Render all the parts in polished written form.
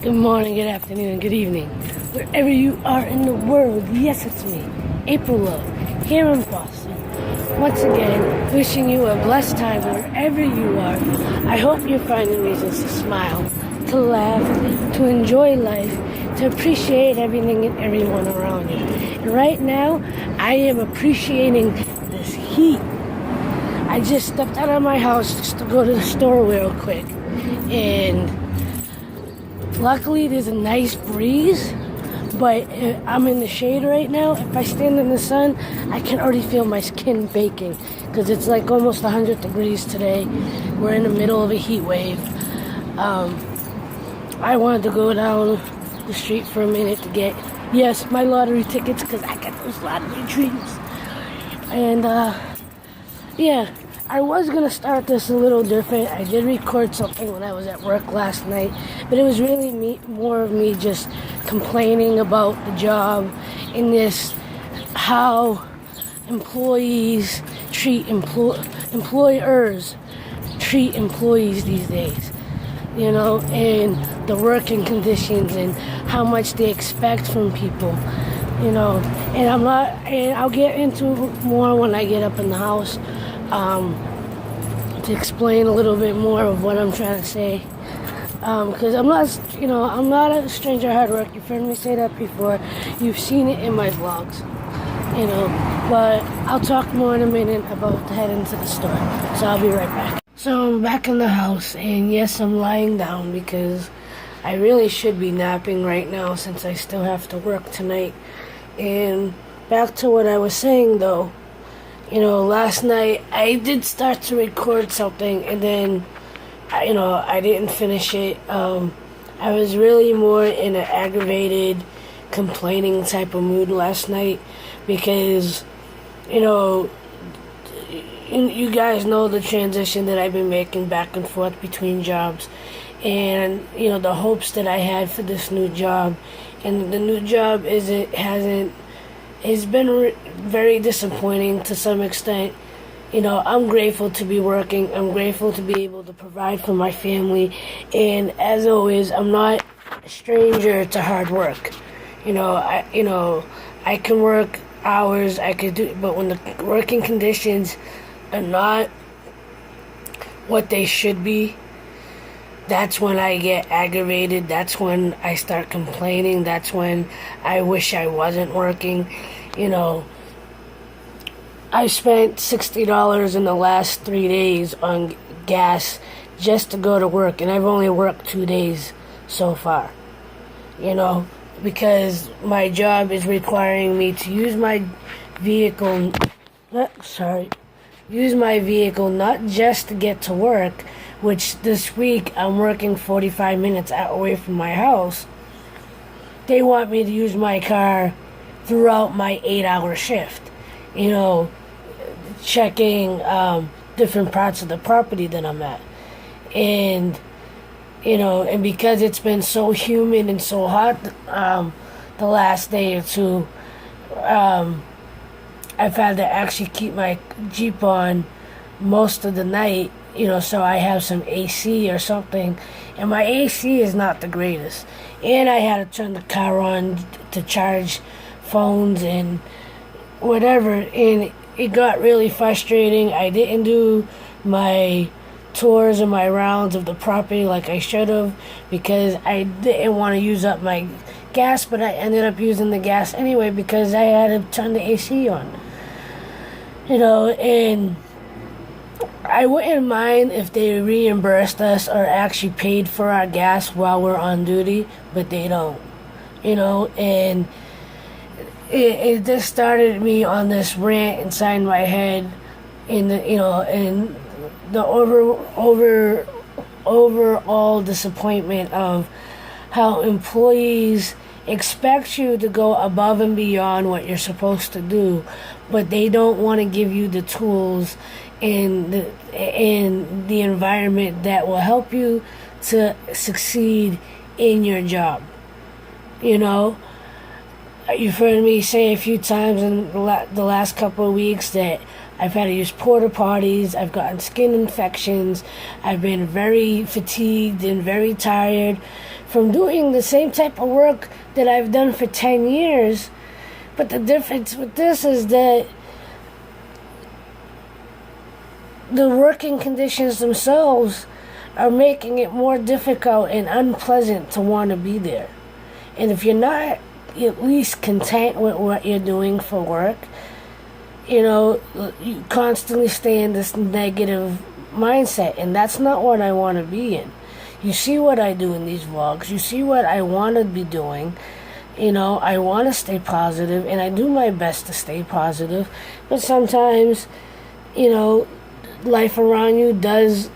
Good morning, good afternoon, and good evening. Wherever you are in the world, yes, it's me, April Love, here in Boston. Once again, wishing you a blessed time wherever you are. I hope you're finding reasons to smile, to laugh, to enjoy life, to appreciate everything and everyone around you. And right now, I am appreciating this heat. I just stepped out of my house just to go to the store real quick, and luckily there's a nice breeze, but I'm in the shade right now. If I stand in the sun, I can already feel my skin baking because it's like almost 100 degrees today. We're in the middle of a heat wave. I wanted to go down the street for a minute to get, yes, my lottery tickets because I got those lottery dreams. And yeah, I was going to start this a little different. I did record something when I was at work last night, but it was really more of me just complaining about the job and this, how employers treat employees these days, you know, and the working conditions and how much they expect from people, you know. And I'll get into more when I get up in the house. To explain a little bit more of what I'm trying to say, because I'm not a stranger at hard work. You've heard me say that before. You've seen it in my vlogs, you know. But I'll talk more in a minute about heading to the store. So I'll be right back. So I'm back in the house, and yes, I'm lying down because I really should be napping right now since I still have to work tonight. And back to what I was saying though. You know, last night I did start to record something, and then, I didn't finish it. I was really more in an aggravated, complaining type of mood last night because, you guys know the transition that I've been making back and forth between jobs, and, the hopes that I had for this new job. And the new job it's been very disappointing to some extent. I'm grateful to be working. I'm grateful to be able to provide for my family. And as always, I'm not a stranger to hard work. I can work hours, but when the working conditions are not what they should be, that's when I get aggravated. That's when I start complaining. That's when I wish I wasn't working. I spent $60 in the last 3 days on gas just to go to work, and I've only worked 2 days so far. Because my job is requiring me to use my vehicle, not just to get to work, which this week I'm working 45 minutes away from my house. They want me to use my car throughout my 8-hour shift, checking different parts of the property that I'm at. And, and because it's been so humid and so hot the last day or two, I've had to actually keep my Jeep on most of the night, so I have some AC or something. And my AC is not the greatest. And I had to turn the car on to charge phones and whatever. And it got really frustrating. I didn't do my tours and my rounds of the property like I should have because I didn't want to use up my gas, but I ended up using the gas anyway because I had to turn the AC on. And I wouldn't mind if they reimbursed us or actually paid for our gas while we're on duty, but they don't. And it just started me on this rant inside my head, in the overall disappointment of how employees expect you to go above and beyond what you're supposed to do, but they don't want to give you the tools and the environment that will help you to succeed in your job. You've heard me say a few times in the last couple of weeks that I've had to use porta potties. I've gotten skin infections. I've been very fatigued and very tired from doing the same type of work that I've done for 10 years. But the difference with this is that the working conditions themselves are making it more difficult and unpleasant to want to be there. And if you're not at least content with what you're doing for work, you constantly stay in this negative mindset, and that's not what I want to be in. You see what I do in these vlogs. You see what I want to be doing. I want to stay positive, and I do my best to stay positive. But sometimes, life around you does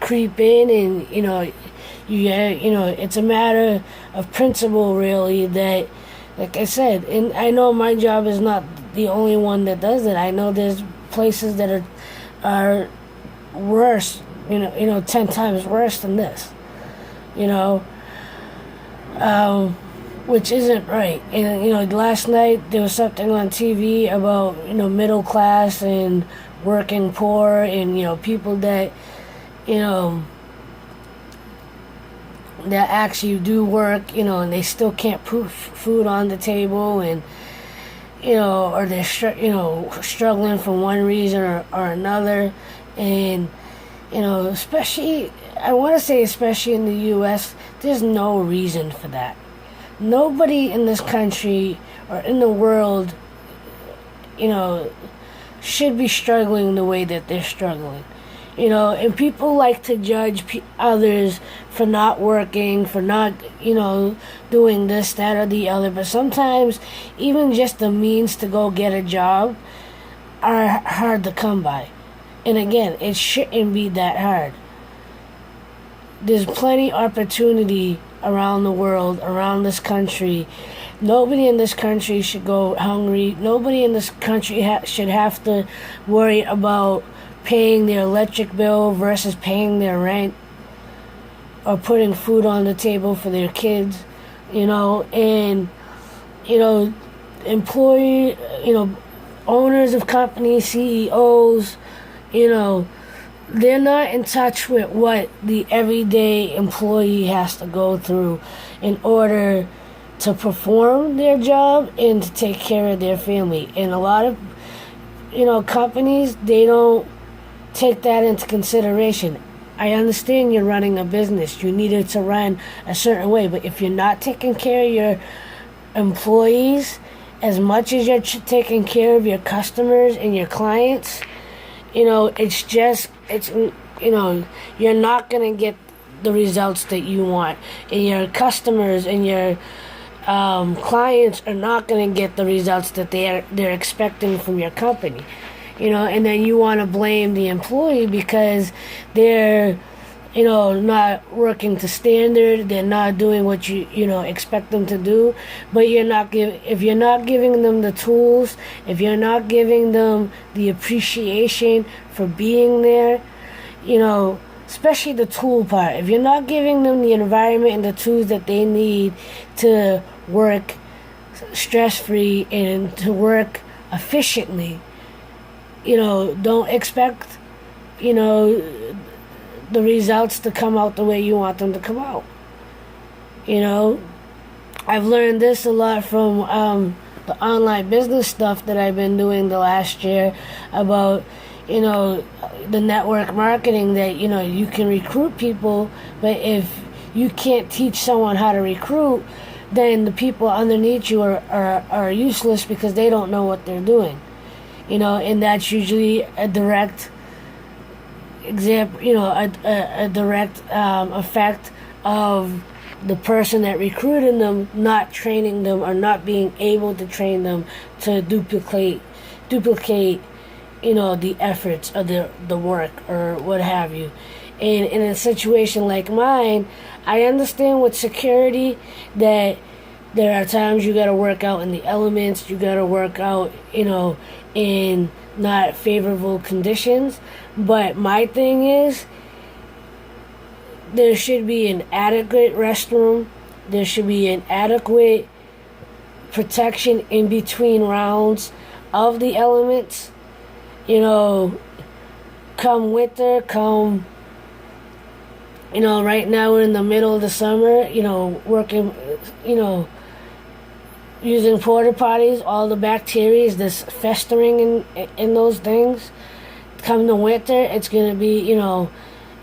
creep in, and it's a matter of principle, really. That, like I said, and I know my job is not the only one that does it. I know there's places that are worse, 10 times worse than this, which isn't right. And, last night there was something on TV about, middle class and working poor and, people that, that actually do work, and they still can't put food on the table, and, or they're, struggling for one reason or another. And, especially in the U.S., there's no reason for that. Nobody in this country or in the world, should be struggling the way that they're struggling. And people like to judge others for not working, for not, doing this, that, or the other. But sometimes even just the means to go get a job are hard to come by. And again, it shouldn't be that hard. There's plenty of opportunity around the world, around this country. Nobody in this country should go hungry. Nobody in this country should have to worry about paying their electric bill versus paying their rent, or putting food on the table for their kids, and, employee, owners of companies, CEOs, they're not in touch with what the everyday employee has to go through in order to perform their job and to take care of their family. And a lot of, companies, they don't take that into consideration. I understand you're running a business. You need it to run a certain way. But if you're not taking care of your employees as much as you're taking care of your customers and your clients, you're not going to get the results that you want. And your customers and your clients are not going to get the results that they're expecting from your company. And then you want to blame the employee because they're, not working to standard. They're not doing what you expect them to do. But if you're not giving them the tools, if you're not giving them the appreciation for being there, especially the tool part. If you're not giving them the environment and the tools that they need to work stress-free and to work efficiently, don't expect, the results to come out the way you want them to come out. I've learned this a lot from the online business stuff that I've been doing the last year about, the network marketing, that, you can recruit people, but if you can't teach someone how to recruit, then the people underneath you are useless because they don't know what they're doing. And that's usually a direct example, a direct effect of the person that recruited them not training them or not being able to train them to duplicate, the efforts of the work or what have you. And in a situation like mine, I understand with security that there are times you got to work out in the elements, you got to work out, in not favorable conditions. But my thing is, there should be an adequate restroom. There should be an adequate protection in between rounds of the elements. You know, come winter, come, right now we're in the middle of the summer, working, using porta potties, all the bacteria that's festering in those things. Come the winter, it's going to be,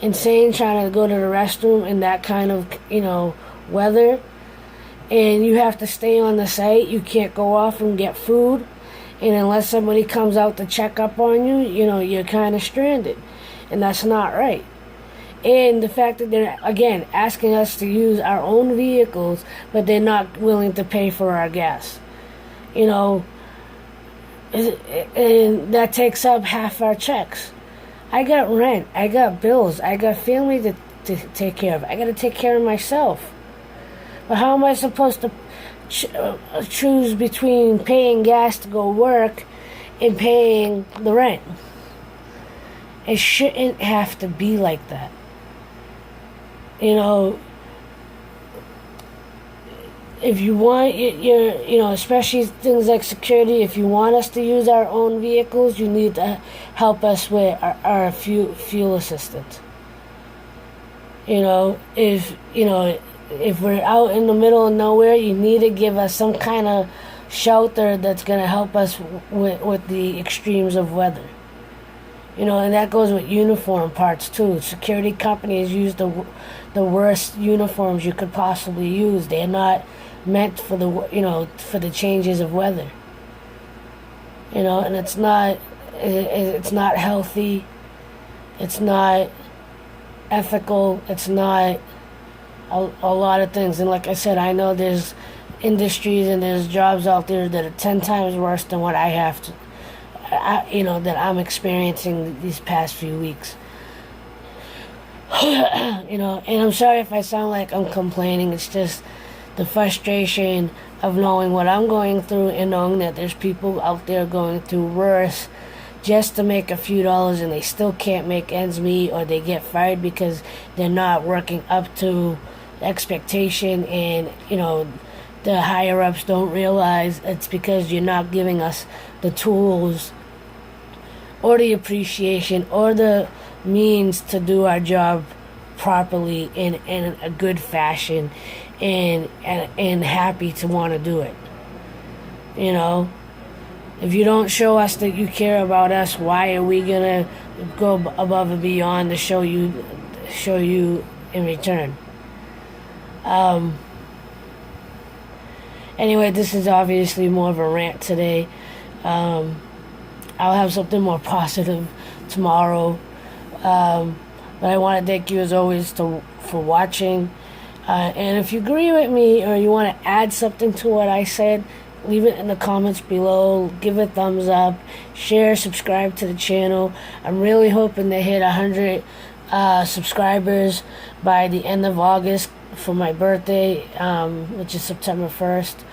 insane trying to go to the restroom in that kind of, weather. And you have to stay on the site. You can't go off and get food. And unless somebody comes out to check up on you, you're kind of stranded. And that's not right. And the fact that they're, again, asking us to use our own vehicles, but they're not willing to pay for our gas. And that takes up half our checks. I got rent, I got bills, I got family to take care of. I got to take care of myself. But how am I supposed to choose between paying gas to go work and paying the rent? It shouldn't have to be like that. If you want especially things like security, if you want us to use our own vehicles, you need to help us with our fuel assistance. If we're out in the middle of nowhere, you need to give us some kind of shelter that's going to help us with the extremes of weather. And that goes with uniform parts too. Security companies use the worst uniforms you could possibly use. They're not meant for the changes of weather. And it's not healthy. It's not ethical. It's not a lot of things. And like I said, I know there's industries and there's jobs out there that are 10 times worse than what I have to. That I'm experiencing these past few weeks. And I'm sorry if I sound like I'm complaining. It's just the frustration of knowing what I'm going through and knowing that there's people out there going through worse just to make a few dollars, and they still can't make ends meet, or they get fired because they're not working up to expectation, and the higher ups don't realize it's because you're not giving us the tools or the appreciation or the means to do our job properly in a good fashion, and happy to want to do it. If you don't show us that you care about us, why are we gonna go above and beyond to show you in return? Anyway, this is obviously more of a rant today. I'll have something more positive tomorrow. But I want to thank you as always for watching. And if you agree with me or you want to add something to what I said, leave it in the comments below. Give a thumbs up. Share, subscribe to the channel. I'm really hoping to hit 100 subscribers by the end of August for my birthday, which is September 1st.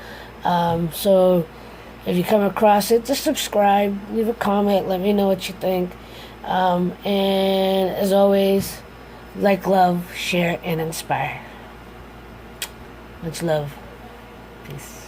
So if you come across it, just subscribe, leave a comment, let me know what you think. And as always, like, love, share, and inspire. Much love. Peace.